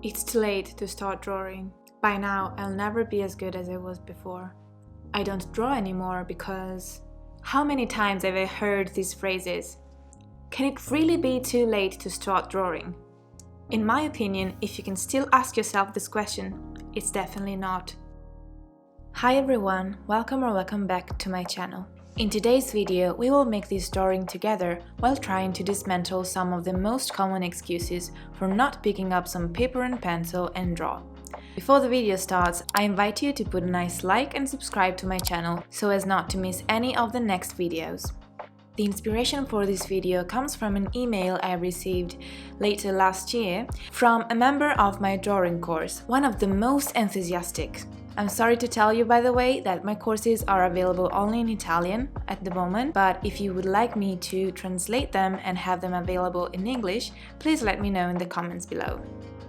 It's too late to start drawing. By now, I'll never be as good as I was before. I don't draw anymore because... How many times have I heard these phrases? Can it really be too late to start drawing? In my opinion, if you can still ask yourself this question, it's definitely not. Hi everyone, welcome back to my channel. In today's video, we will make this drawing together while trying to dismantle some of the most common excuses for not picking up some paper and pencil and draw. Before the video starts, I invite you to put a nice like and subscribe to my channel so as not to miss any of the next videos. The inspiration for this video comes from an email I received later last year from a member of my drawing course, one of the most enthusiastic. I'm sorry to tell you, by the way, that my courses are available only in Italian at the moment, but if you would like me to translate them and have them available in English, please let me know in the comments below.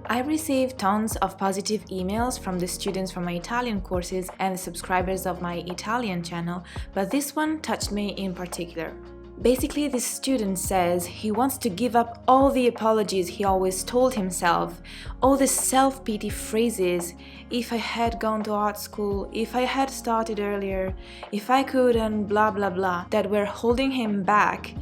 I received tons of positive emails from the students from my Italian courses and the subscribers of my Italian channel, but this one touched me in particular. Basically, this student says he wants to give up all the apologies he always told himself, all the self-pity phrases, if I had gone to art school, if I had started earlier, if I could and blah blah blah, that were holding him back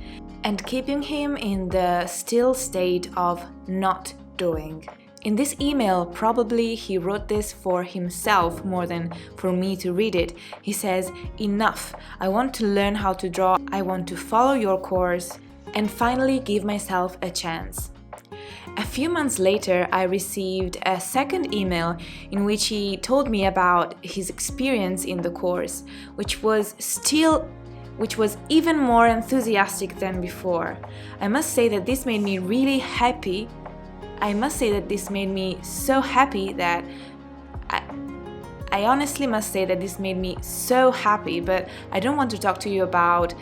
and keeping him in the still state of not doing. In this email, probably he wrote this for himself more than for me to read it. He says, "Enough, I want to learn how to draw, I want to follow your course, and finally give myself a chance." A few months later, I received a second email in which he told me about his experience in the course, which was even more enthusiastic than before. I must say that this made me really happy. I must say that this made me so happy that I honestly must say that this made me so happy, but I don't want to talk to you about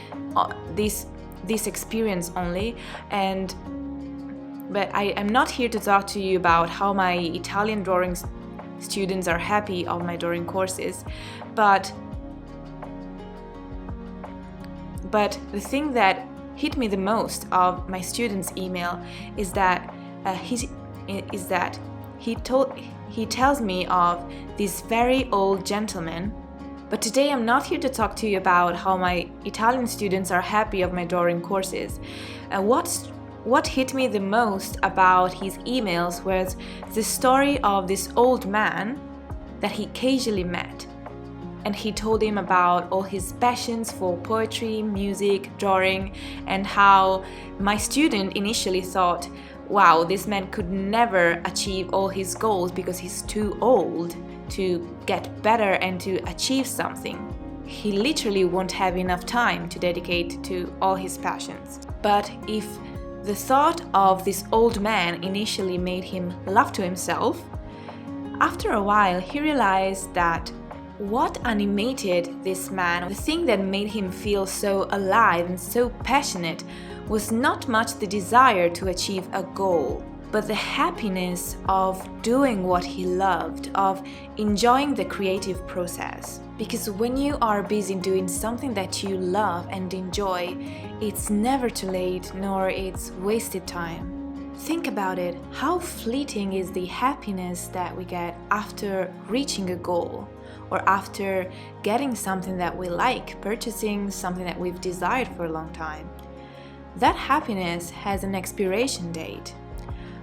this experience only, but I am not here to talk to you about how my Italian drawing students are happy of my drawing courses, but the thing that hit me the most of my students' email is that he tells me of this very old gentleman. But today I'm not here to talk to you about how my Italian students are happy of my drawing courses. What hit me the most about his emails was the story of this old man that he casually met. And he told him about all his passions for poetry, music, drawing, and how my student initially thought, wow, this man could never achieve all his goals because he's too old to get better and to achieve something. He literally won't have enough time to dedicate to all his passions. But if the thought of this old man initially made him laugh to himself, after a while he realized that what animated this man, the thing that made him feel so alive and so passionate, was not much the desire to achieve a goal, but the happiness of doing what he loved, of enjoying the creative process. Because when you are busy doing something that you love and enjoy, it's never too late, nor it's wasted time. Think about it, how fleeting is the happiness that we get after reaching a goal, or after getting something that we like, purchasing something that we've desired for a long time. That happiness has an expiration date.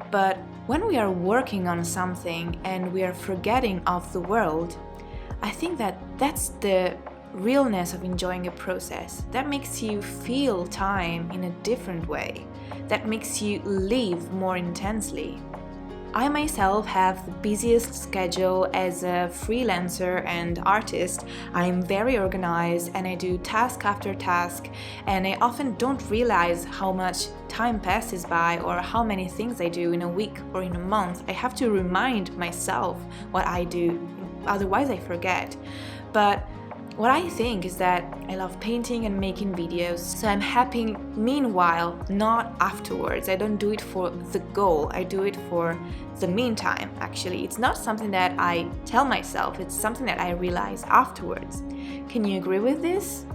But when we are working on something and we are forgetting of the world, I think that that's the realness of enjoying a process. That makes you feel time in a different way. That makes you live more intensely. I myself have the busiest schedule as a freelancer and artist. I am very organized and I do task after task, and I often don't realize how much time passes by or how many things I do in a week or in a month. I have to remind myself what I do, otherwise I forget. But what I think is that I love painting and making videos, so I'm happy meanwhile, not afterwards. I don't do it for the goal, I do it for the meantime, actually. It's not something that I tell myself, it's something that I realize afterwards. Can you agree with this?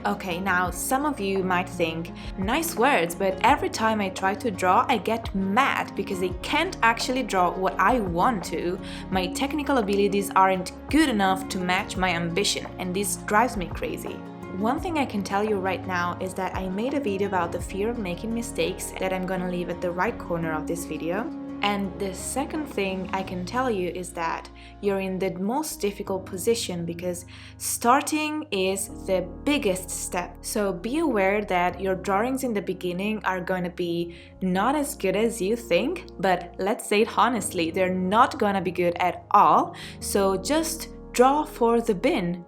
Okay, now some of you might think, nice words, but every time I try to draw, I get mad because I can't actually draw what I want to. My technical abilities aren't good enough to match my ambition, and this drives me crazy. One thing I can tell you right now is that I made a video about the fear of making mistakes that I'm gonna leave at the right corner of this video. And the second thing I can tell you is that you're in the most difficult position because starting is the biggest step. So be aware that your drawings in the beginning are going to be not as good as you think, but let's say it honestly, they're not going to be good at all. So just draw for the bin.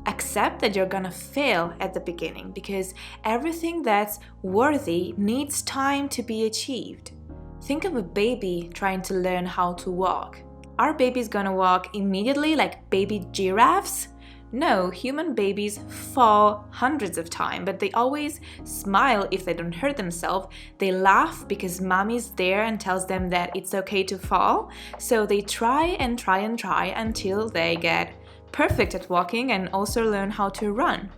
Accept that you're gonna fail at the beginning because everything that's worthy needs time to be achieved. Think of a baby trying to learn how to walk. Are babies gonna walk immediately like baby giraffes? No, human babies fall hundreds of times, but they always smile if they don't hurt themselves. They laugh because mommy's there and tells them that it's okay to fall. So they try and try and try until they get perfect at walking and also learn how to run.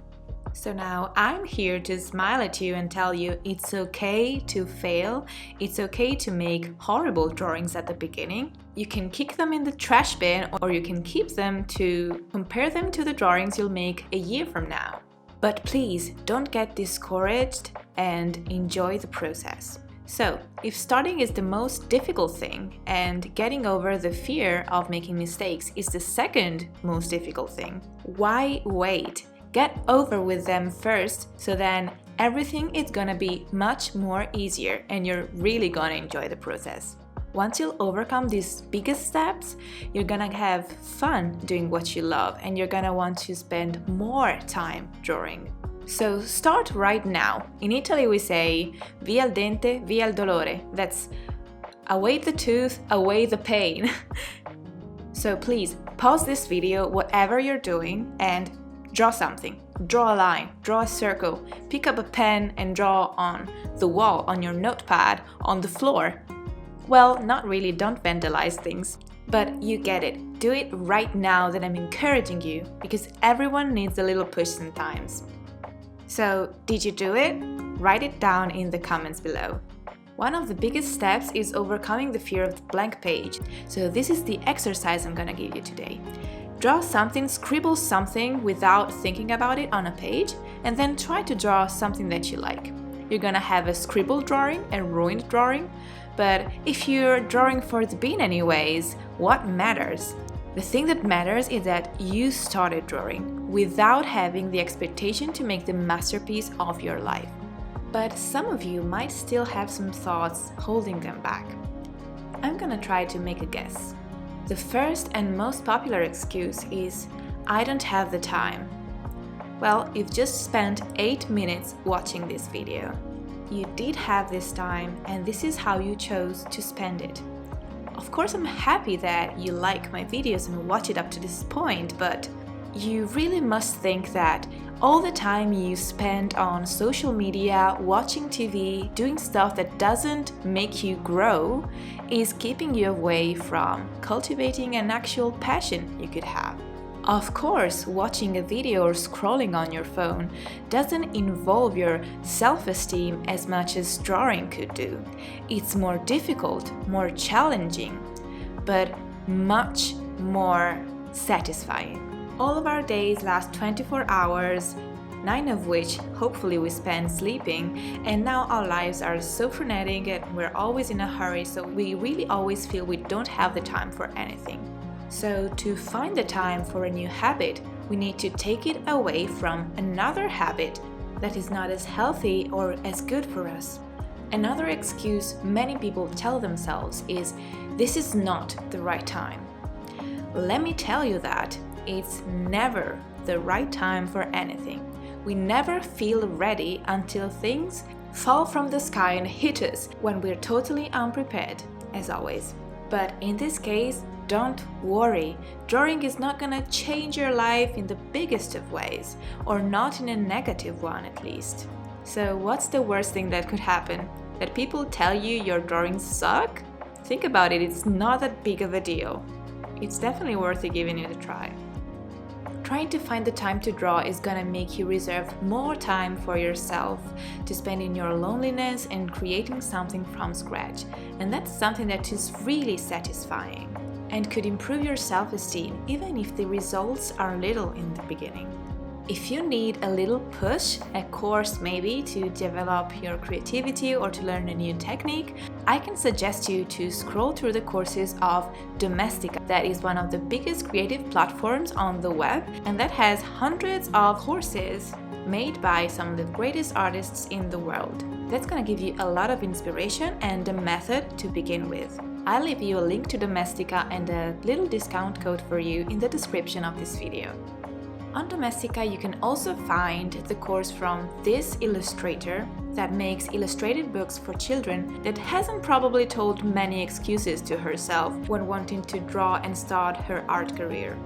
So now I'm here to smile at you and tell you it's okay to fail, it's okay to make horrible drawings at the beginning. You can kick them in the trash bin or you can keep them to compare them to the drawings you'll make a year from now. But please don't get discouraged and enjoy the process. So, if starting is the most difficult thing and getting over the fear of making mistakes is the second most difficult thing, why wait? Get over with them first, so then everything is gonna be much more easier and you're really gonna enjoy the process. Once you'll overcome these biggest steps, you're gonna have fun doing what you love and you're gonna want to spend more time drawing. So start right now. In Italy we say via il dente, via il dolore. That's away the tooth, away the pain. So please pause this video, whatever you're doing, and draw something. Draw a line, draw a circle, pick up a pen and draw on the wall, on your notepad, on the floor. Well, not really, don't vandalize things. But you get it. Do it right now that I'm encouraging you, because everyone needs a little push sometimes. So, did you do it? Write it down in the comments below. One of the biggest steps is overcoming the fear of the blank page. So this is the exercise I'm gonna give you today. Draw something, scribble something without thinking about it on a page, and then try to draw something that you like. You're gonna have a scribbled drawing, a ruined drawing, but if you're drawing for the bin anyways, what matters? The thing that matters is that you started drawing without having the expectation to make the masterpiece of your life. But some of you might still have some thoughts holding them back. I'm gonna try to make a guess. The first and most popular excuse is, I don't have the time. Well, you've just spent 8 minutes watching this video. You did have this time, and this is how you chose to spend it. Of course, I'm happy that you like my videos and watch it up to this point, but you really must think that all the time you spend on social media, watching TV, doing stuff that doesn't make you grow is keeping you away from cultivating an actual passion you could have. Of course, watching a video or scrolling on your phone doesn't involve your self-esteem as much as drawing could do. It's more difficult, more challenging, but much more satisfying. All of our days last 24 hours, 9 of which hopefully we spend sleeping, and now our lives are so frenetic and we're always in a hurry, so we really always feel we don't have the time for anything. So to find the time for a new habit, we need to take it away from another habit that is not as healthy or as good for us. Another excuse many people tell themselves is, this is not the right time. Let me tell you that it's never the right time for anything. We never feel ready until things fall from the sky and hit us when we're totally unprepared, as always. But in this case, don't worry. Drawing is not gonna change your life in the biggest of ways, or not in a negative one at least. So what's the worst thing that could happen? That people tell you your drawings suck? Think about it, it's not that big of a deal. It's definitely worth giving it a try. Trying to find the time to draw is gonna make you reserve more time for yourself to spend in your loneliness and creating something from scratch. And that's something that is really satisfying and could improve your self-esteem even if the results are little in the beginning. If you need a little push, a course maybe to develop your creativity or to learn a new technique, I can suggest you to scroll through the courses of Domestika. That is one of the biggest creative platforms on the web, and that has hundreds of courses made by some of the greatest artists in the world. That's gonna give you a lot of inspiration and a method to begin with. I'll leave you a link to Domestika and a little discount code for you in the description of this video. On Domestika, you can also find the course from this illustrator that makes illustrated books for children that hasn't probably told many excuses to herself when wanting to draw and start her art career.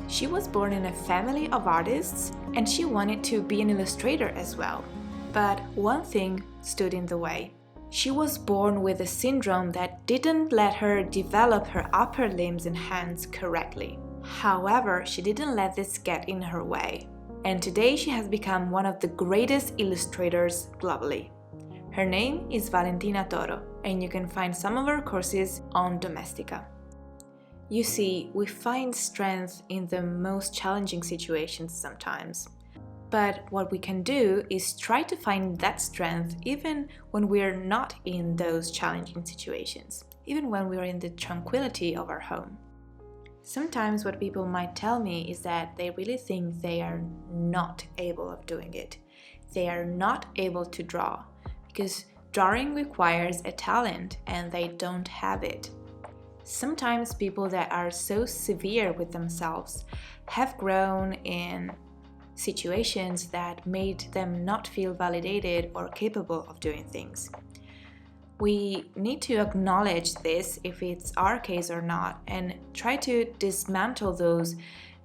She was born in a family of artists and she wanted to be an illustrator as well. But one thing stood in the way. She was born with a syndrome that didn't let her develop her upper limbs and hands correctly. However, she didn't let this get in her way, and today she has become one of the greatest illustrators globally. Her name is Valentina Toro, and you can find some of her courses on Domestika. You see, we find strength in the most challenging situations sometimes, but what we can do is try to find that strength even when we're not in those challenging situations, even when we're in the tranquility of our home. Sometimes what people might tell me is that they really think they are not able of doing it. They are not able to draw because drawing requires a talent and they don't have it. Sometimes people that are so severe with themselves have grown in situations that made them not feel validated or capable of doing things. We need to acknowledge this if it's our case or not and try to dismantle those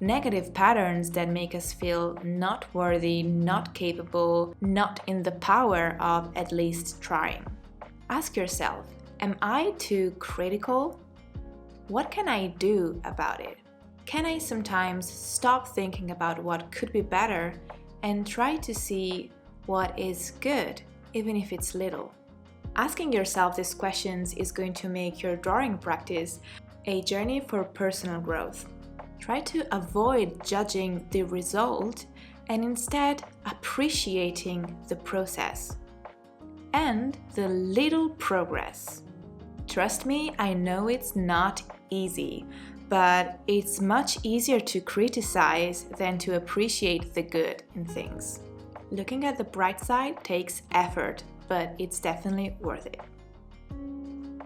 negative patterns that make us feel not worthy, not capable, not in the power of at least trying. Ask yourself, am I too critical? What can I do about it? Can I sometimes stop thinking about what could be better and try to see what is good, even if it's little? Asking yourself these questions is going to make your drawing practice a journey for personal growth. Try to avoid judging the result and instead appreciating the process and the little progress. Trust me, I know it's not easy, but it's much easier to criticize than to appreciate the good in things. Looking at the bright side takes effort, but it's definitely worth it.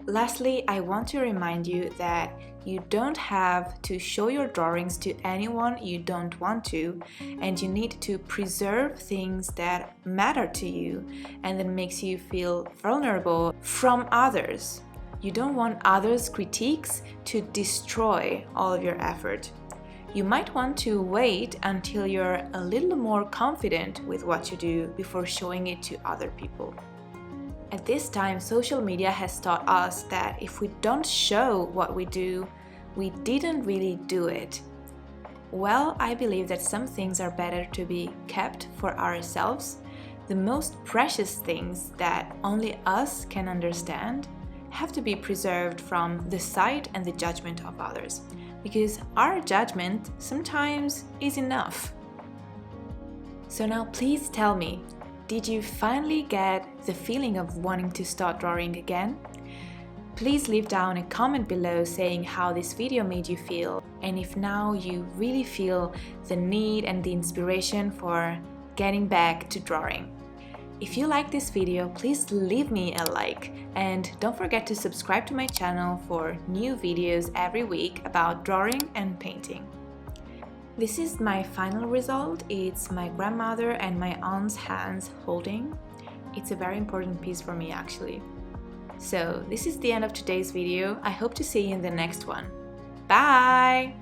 Lastly, I want to remind you that you don't have to show your drawings to anyone you don't want to, and you need to preserve things that matter to you and that makes you feel vulnerable from others. You don't want others' critiques to destroy all of your effort. You might want to wait until you're a little more confident with what you do before showing it to other people. At this time, social media has taught us that if we don't show what we do, we didn't really do it. Well, I believe that some things are better to be kept for ourselves. The most precious things that only us can understand have to be preserved from the sight and the judgment of others, because our judgment sometimes is enough. So now please tell me, did you finally get the feeling of wanting to start drawing again? Please leave down a comment below saying how this video made you feel and if now you really feel the need and the inspiration for getting back to drawing. If you like this video, please leave me a like and don't forget to subscribe to my channel for new videos every week about drawing and painting. This is my final result. It's my grandmother and my aunt's hands holding. It's a very important piece for me actually. So this is the end of today's video. I hope to see you in the next one. Bye!